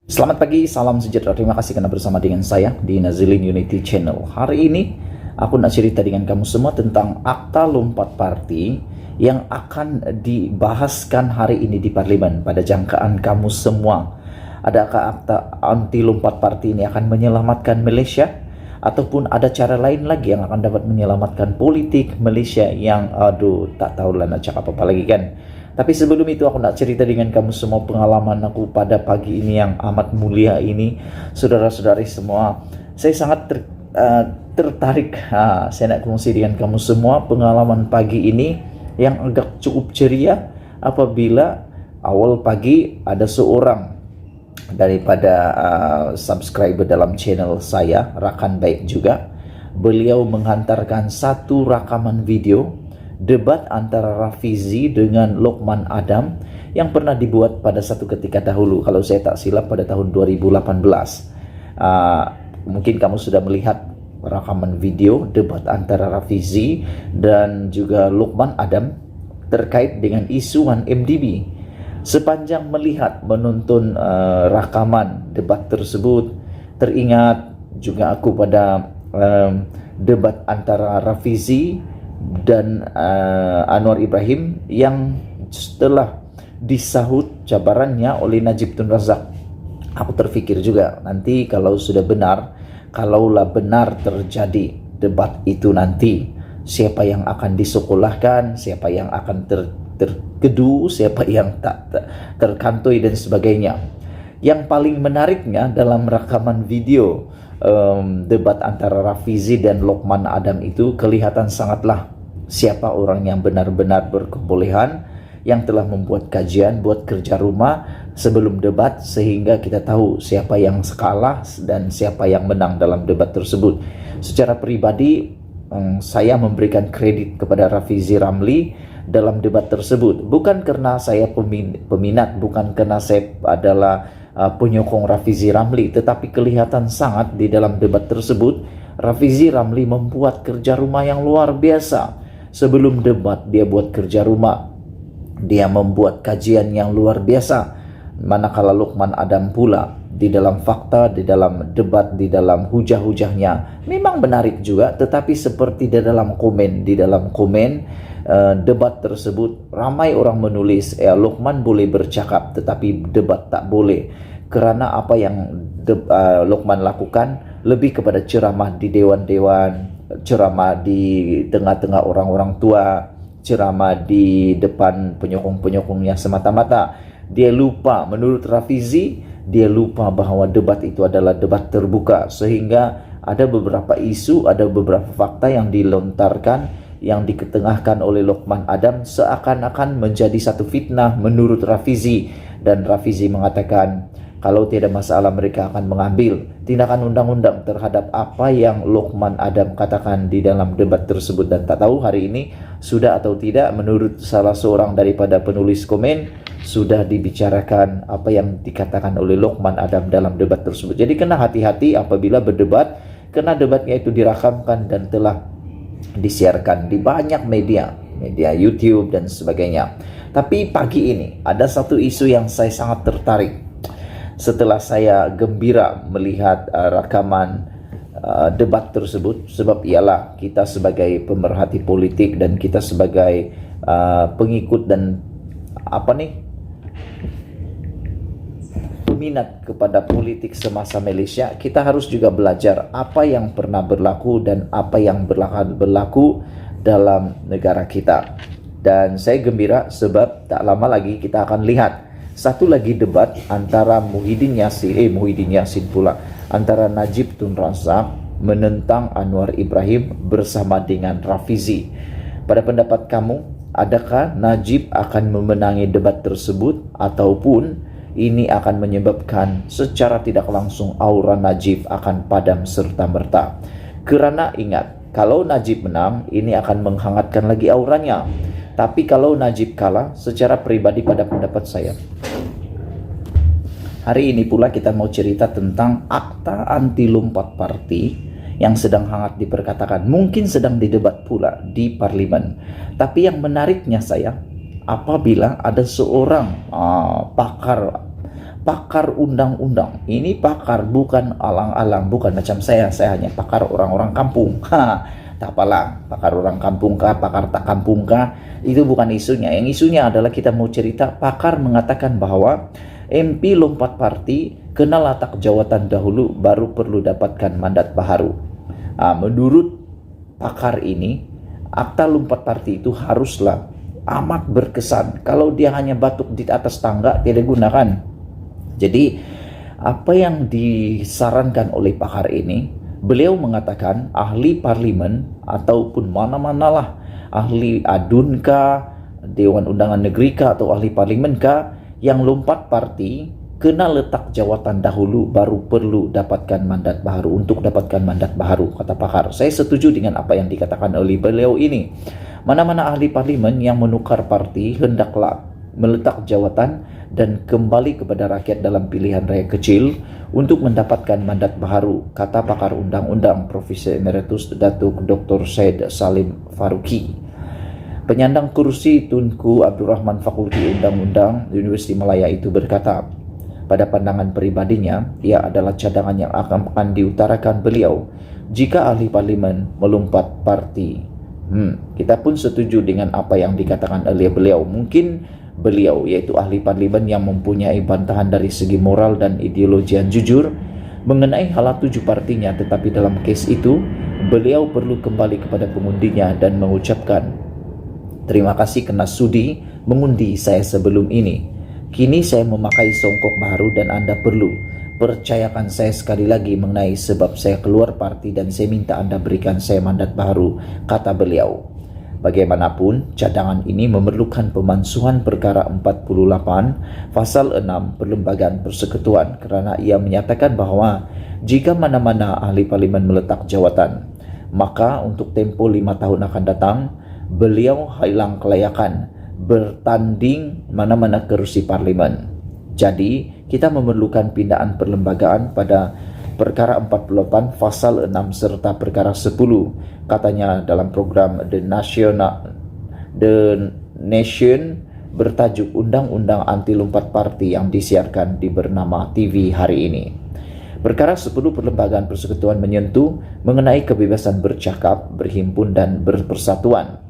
Selamat pagi, salam sejahtera. Terima kasih karena bersama dengan saya di Nazilin Unity Channel. Hari ini aku nak cerita dengan kamu semua tentang Akta Lompat Parti yang akan dibahaskan hari ini di Parlimen pada jangkaan kamu semua. Adakah akta anti lompat parti ini akan menyelamatkan Malaysia? Ataupun ada cara lain lagi yang akan dapat menyelamatkan politik Malaysia yang tak tahulah nak cakap apa lagi kan. Tapi sebelum itu aku nak cerita dengan kamu semua pengalaman aku pada pagi ini yang amat mulia ini. Saudara-saudari semua, saya sangat tertarik. Saya nak kongsi dengan kamu semua pengalaman pagi ini yang agak cukup ceria apabila awal pagi ada seorang daripada subscriber dalam channel saya, rakan baik juga. Beliau menghantarkan satu rakaman video debat antara Rafizi dengan Lokman Adam yang pernah dibuat pada satu ketika dahulu, kalau saya tak silap pada tahun 2018. Mungkin kamu sudah melihat rakaman video debat antara Rafizi dan juga Lokman Adam terkait dengan isu 1MDB. Sepanjang menonton rakaman debat tersebut, teringat juga aku pada debat antara Rafizi dan Anwar Ibrahim yang setelah disahut cabarannya oleh Najib Tun Razak. Aku terfikir juga nanti kalaulah benar terjadi debat itu nanti, siapa yang akan disekolahkan, siapa yang akan tergedu, siapa yang tak terkantoi dan sebagainya. Yang paling menariknya dalam rakaman video debat antara Rafizi dan Lokman Adam itu kelihatan sangatlah siapa orang yang benar-benar berkebolehan, yang telah membuat kajian, buat kerja rumah sebelum debat, sehingga kita tahu siapa yang kalah dan siapa yang menang dalam debat tersebut. Secara pribadi saya memberikan kredit kepada Rafizi Ramli dalam debat tersebut, bukan karena saya peminat, bukan karena saya adalah penyokong Rafizi Ramli, tetapi kelihatan sangat di dalam debat tersebut Rafizi Ramli membuat kerja rumah yang luar biasa. Sebelum debat dia buat kerja rumah, dia membuat kajian yang luar biasa. Manakala Lokman Adam pula di dalam fakta, di dalam debat, di dalam hujah-hujahnya memang menarik juga, tetapi seperti di dalam komen debat tersebut ramai orang menulis Lokman boleh bercakap tetapi debat tak boleh, kerana apa yang Lokman lakukan lebih kepada ceramah di dewan-dewan, ceramah di tengah-tengah orang-orang tua, ceramah di depan penyokong-penyokongnya semata-mata. Dia lupa, menurut Rafizi, dia lupa bahwa debat itu adalah debat terbuka, sehingga ada beberapa isu, ada beberapa fakta yang dilontarkan, yang diketengahkan oleh Lokman Adam seakan-akan menjadi satu fitnah menurut Rafizi. Dan Rafizi mengatakan kalau tidak masalah mereka akan mengambil tindakan undang-undang terhadap apa yang Lokman Adam katakan di dalam debat tersebut. Dan tak tahu hari ini sudah atau tidak, menurut salah seorang daripada penulis komen, sudah dibicarakan apa yang dikatakan oleh Lokman Adam dalam debat tersebut. Jadi kena hati-hati apabila berdebat, karena debatnya itu dirakamkan dan telah disiarkan di banyak media YouTube dan sebagainya. Tapi pagi ini ada satu isu yang saya sangat tertarik. Setelah saya gembira melihat rakaman debat tersebut, sebab ialah kita sebagai pemerhati politik dan kita sebagai pengikut dan peminat kepada politik semasa Malaysia, kita harus juga belajar apa yang pernah berlaku dan apa yang berlaku dalam negara kita. Dan saya gembira sebab tak lama lagi kita akan lihat satu lagi debat antara Muhyiddin Yassin pula, antara Najib Tun Razak menentang Anwar Ibrahim bersama dengan Rafizi. Pada pendapat kamu, adakah Najib akan memenangi debat tersebut, ataupun ini akan menyebabkan secara tidak langsung aura Najib akan padam serta-merta? Kerana ingat, kalau Najib menang, ini akan menghangatkan lagi auranya. Tapi kalau Najib kalah, secara pribadi pada pendapat saya, hari ini pula kita mau cerita tentang akta anti lompat parti yang sedang hangat diperkatakan, mungkin sedang didebat pula di Parlimen. Tapi yang menariknya saya, apabila ada seorang pakar undang-undang. Ini pakar, bukan alang-alang, bukan macam saya hanya pakar orang-orang kampung. Tak apalah, pakar orang kampung kah, pakar tak kampung kah, itu bukan isunya. Yang isunya adalah kita mau cerita, pakar mengatakan bahwa MP lompat parti kena latak jawatan dahulu baru perlu dapatkan mandat baru. Menurut pakar ini, akta lompat parti itu haruslah amat berkesan. Kalau dia hanya batuk di atas tangga, tidak gunakan. Jadi apa yang disarankan oleh pakar ini, beliau mengatakan ahli parlimen ataupun mana-manalah, ahli adun kah, Dewan Undangan Negeri kah, atau ahli parlimen kah, yang lompat parti kena letak jawatan dahulu baru perlu dapatkan mandat baru. Untuk dapatkan mandat baru, kata pakar. Saya setuju dengan apa yang dikatakan oleh beliau ini. Mana-mana ahli parlimen yang menukar parti hendaklah meletak jawatan dan kembali kepada rakyat dalam pilihan raya kecil untuk mendapatkan mandat baru, kata pakar undang-undang Profesor Emeritus Datuk Dr. Syed Salim Faruqi. Penyandang kursi Tunku Abdurrahman Fakulti Undang-Undang Universiti Malaya itu berkata, pada pandangan pribadinya, ia adalah cadangan yang akan diutarakan beliau jika ahli parlimen melompat parti. Kita pun setuju dengan apa yang dikatakan oleh beliau. Mungkin beliau, yaitu ahli parlimen yang mempunyai bantahan dari segi moral dan ideologi yang jujur mengenai hal tuju partinya, tetapi dalam kes itu beliau perlu kembali kepada pengundinya dan mengucapkan, terima kasih kerana sudi mengundi saya sebelum ini. Kini saya memakai songkok baru dan Anda perlu percayakan saya sekali lagi mengenai sebab saya keluar parti dan saya minta Anda berikan saya mandat baru, kata beliau. Bagaimanapun, cadangan ini memerlukan pemansuhan perkara 48 pasal 6 Perlembagaan Persekutuan, kerana ia menyatakan bahawa jika mana-mana ahli parlimen meletak jawatan, maka untuk tempoh 5 tahun akan datang, beliau hilang kelayakan bertanding mana-mana kerusi parlimen. Jadi, kita memerlukan pindaan perlembagaan pada perkara 48 pasal 6 serta perkara 10, katanya dalam program The Nation bertajuk Undang-Undang Anti Lompat Parti yang disiarkan di Bernama TV hari ini. Perkara 10 Perlembagaan Persekutuan menyentuh mengenai kebebasan bercakap, berhimpun dan berpersatuan.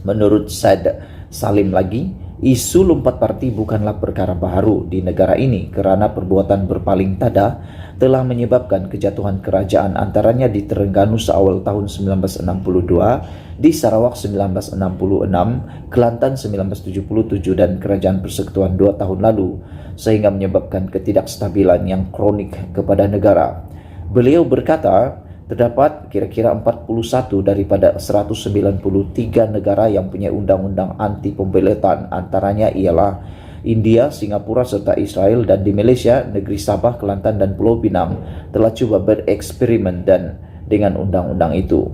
Menurut Syed Salim lagi, isu lompat parti bukanlah perkara baru di negara ini kerana perbuatan berpaling tada telah menyebabkan kejatuhan kerajaan, antaranya di Terengganu seawal tahun 1962, di Sarawak 1966, Kelantan 1977 dan Kerajaan Persekutuan 2 tahun lalu, sehingga menyebabkan ketidakstabilan yang kronik kepada negara. Beliau berkata, terdapat kira-kira 41 daripada 193 negara yang punya undang-undang anti pembelatan, antaranya ialah India, Singapura serta Israel, dan di Malaysia, negeri Sabah, Kelantan dan Pulau Pinang telah cuba bereksperimen dengan undang-undang itu.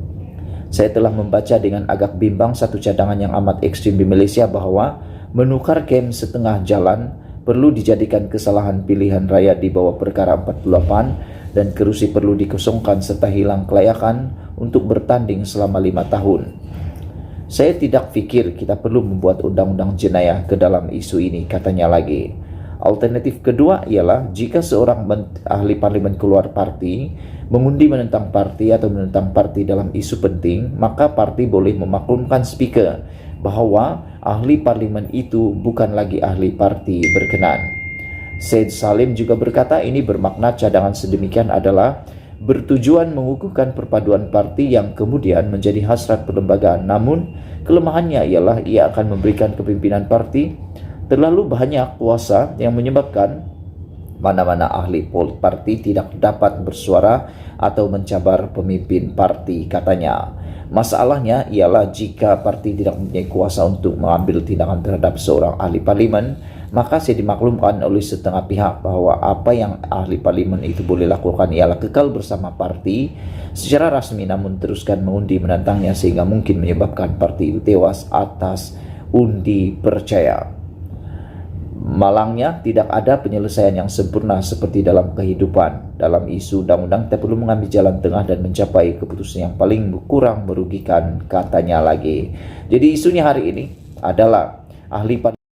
Saya telah membaca dengan agak bimbang satu cadangan yang amat ekstrim di Malaysia bahawa menukar kem setengah jalan perlu dijadikan kesalahan pilihan raya di bawah perkara 48 dan kerusi perlu dikosongkan serta hilang kelayakan untuk bertanding selama 5 tahun. Saya tidak fikir kita perlu membuat undang-undang jenayah ke dalam isu ini, katanya lagi. Alternatif kedua ialah jika seorang ahli parlimen keluar parti, mengundi menentang parti atau menentang parti dalam isu penting, maka parti boleh memaklumkan speaker bahawa ahli parlimen itu bukan lagi ahli parti berkenan. Syed Salim juga berkata ini bermakna cadangan sedemikian adalah bertujuan mengukuhkan perpaduan parti yang kemudian menjadi hasrat perlembagaan. Namun, kelemahannya ialah ia akan memberikan kepimpinan parti terlalu banyak kuasa yang menyebabkan mana-mana ahli parti tidak dapat bersuara atau mencabar pemimpin parti, katanya. Masalahnya ialah jika parti tidak mempunyai kuasa untuk mengambil tindakan terhadap seorang ahli parlimen, maka saya dimaklumkan oleh setengah pihak bahawa apa yang ahli parlimen itu boleh lakukan ialah kekal bersama parti secara rasmi namun teruskan mengundi menentangnya sehingga mungkin menyebabkan parti itu tewas atas undi percaya. Malangnya tidak ada penyelesaian yang sempurna seperti dalam kehidupan. Dalam isu undang-undang kita perlu mengambil jalan tengah dan mencapai keputusan yang paling kurang merugikan, katanya lagi. Jadi isunya hari ini adalah ahli parlimen